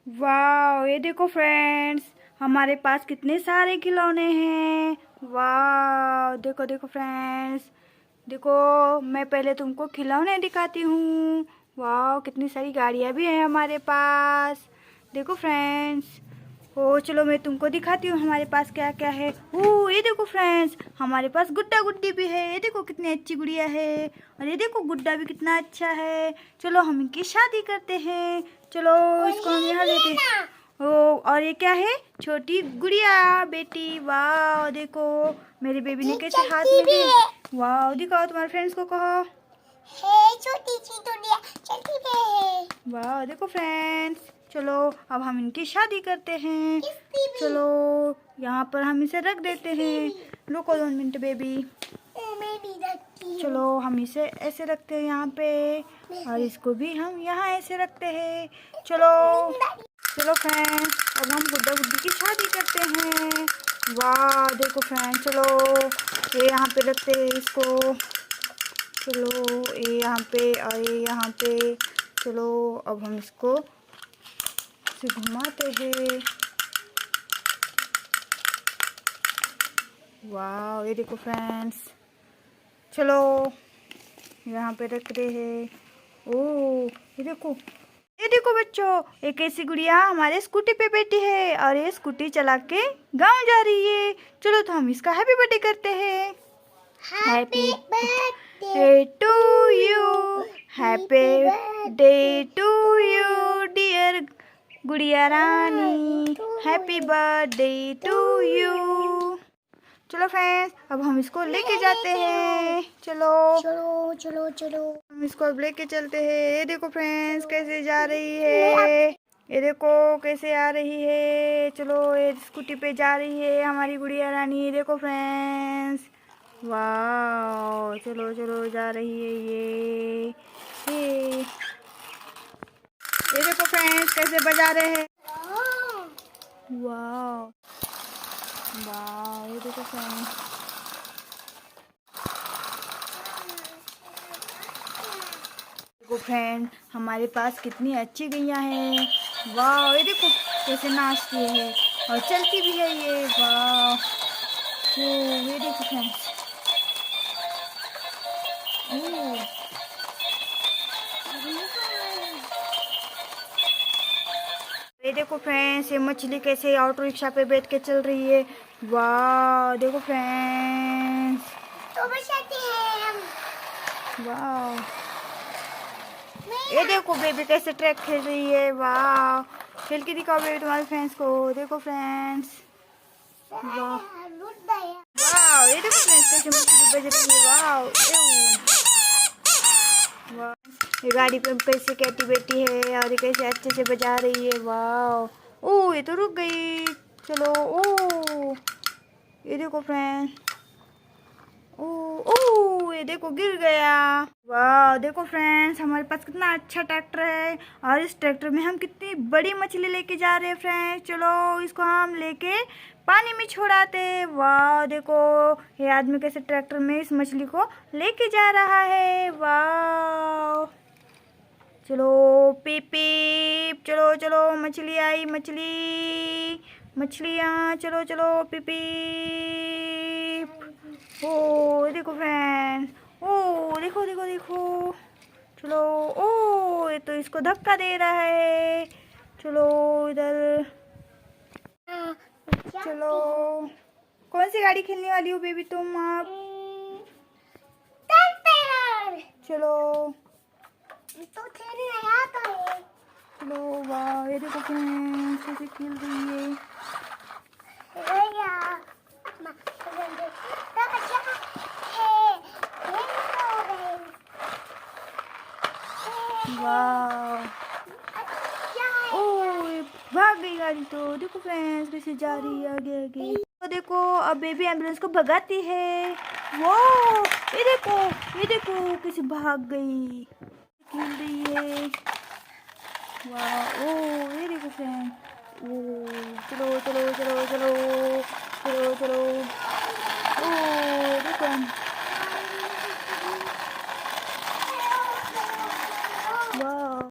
वाह, ये देखो फ्रेंड्स, हमारे पास कितने सारे खिलौने हैं। वाह, देखो देखो फ्रेंड्स, देखो मैं पहले तुमको खिलौने दिखाती हूँ। वाह, कितनी सारी गाड़ियाँ भी हैं हमारे पास। देखो फ्रेंड्स, ओ चलो मैं तुमको दिखाती हूँ हमारे पास क्या क्या है। ओ ये देखो फ्रेंड्स, हमारे पास गुड्डा गुड्डी भी है। ये देखो कितनी अच्छी गुड़िया है। और ये देखो गुड्डा भी कितना अच्छा है। चलो हम इनकी शादी करते हैं। चलो इसको हम यहाँ लेते हैं। ओ और ये क्या है? छोटी गुड़िया बेटी। वाह देखो मेरी बेबी ने कैसे हाथ में दी। वाह दिखाओ तुम्हारे फ्रेंड्स को, कहो छोटी सी गुड़िया चलती है। वाह देखो फ्रेंड्स, चलो अब हम इनकी शादी करते हैं। चलो यहाँ पर हम इसे रख देते हैं। रुको 2 मिनट बेबी। चलो हम इसे ऐसे रखते हैं यहाँ पे, और इसको भी हम यहाँ ऐसे रखते हैं। चलो चलो फ्रेंड्स, अब हम गुड्डा गुड्डी की शादी करते हैं। वाह देखो फ्रेंड्स, चलो ये यहाँ पे रखते हैं इसको। चलो ये यहाँ पे और ये यहाँ पे। चलो अब हम इसको से घुमाते हैं। वाह ये देखो फ्रेंड्स, चलो यहाँ पे रखते हैं। ओ ये देखो बच्चों, एक ऐसी गुड़िया हमारे स्कूटी पे बैठी है और ये स्कूटी चला के गाँव जा रही है। चलो तो हम इसका हैप्पी बर्थडे करते हैं। Happy birthday to you, happy birthday to you dear गुड़िया रानी, हैप्पी बर्थडे टू यू। चलो फ्रेंड्स, अब हम इसको लेके जाते हैं। चलो चलो चलो चलो हम इसको अब लेके चलते हैं। ये देखो फ्रेंड्स कैसे जा रही है, ये देखो कैसे आ रही है। चलो ये स्कूटी पे जा रही है हमारी गुड़िया रानी। ये देखो फ्रेंड्स, वाह चलो चलो जा रही है ये देखो फ्रेंड्स कैसे बजा रहे हैं। वाह वाह ये देखो फ्रेंड्स, देखो फ्रेंड हमारे पास कितनी अच्छी गैया हैं। वाह ये देखो कैसे नाचती है और चलती भी है ये। वाह ये देखो फ्रेंड्स, ये देखो फ्रेंड्स, ये मछली कैसे ऑटो रिक्शा पे बैठ के चल रही है। वाह देखो फ्रेंड्स, तो बचाते हैं हम। वाह ये देखो बेबी कैसे ट्रैक खेल रही है। वाह खेल के दिखाओ बेबी तुम्हारे फ्रेंड्स को। देखो फ्रेंड्स, वाह वाह ये देखो फ्रेंड्स कैसे मछली बज रही है। वाह वाह ये गाड़ी पे कैसे कैटी बैठी है और ये कैसे अच्छे से बजा रही है। वाह ओ ये तो रुक गई। चलो ओ ये देखो फ्रेंड्स, ओ ओ ये देखो गिर गया। वाह देखो फ्रेंड्स, हमारे पास कितना अच्छा ट्रैक्टर है और इस ट्रैक्टर में हम कितनी बड़ी मछली लेके जा रहे हैं फ्रेंड्स। चलो इसको हम लेके पानी में छोड़ाते। वाह देखो ये आदमी कैसे ट्रैक्टर में इस मछली को लेके जा रहा है। वाह चलो पीप पीप, चलो चलो मछली आई, मछलियाँ चलो चलो पीप पीप। ओ देखो फ्रेंड्स, ओ देखो देखो देखो। चलो ओ ये तो इसको धक्का दे रहा है। चलो इधर चलो, कौन सी गाड़ी खेलने वाली हो बेबी तुम आप? चलो तो खेलने आया था। चलो वाह ये देखो फ्रेंड्स कैसे खेल रही है। वाह ओ ये भाग गई गाड़ी। तो देखो फ्रेंड्स कैसे जा रही है आगे आगे। तो देखो अब बेबी एम्बुलेंस को भगाती है। वो ये देखो कैसे भाग गई, खेल रही है। वाह ओ ये देखो फ्रेंड, ओ चलो चलो चलो चलो चलो चलो ओ देखो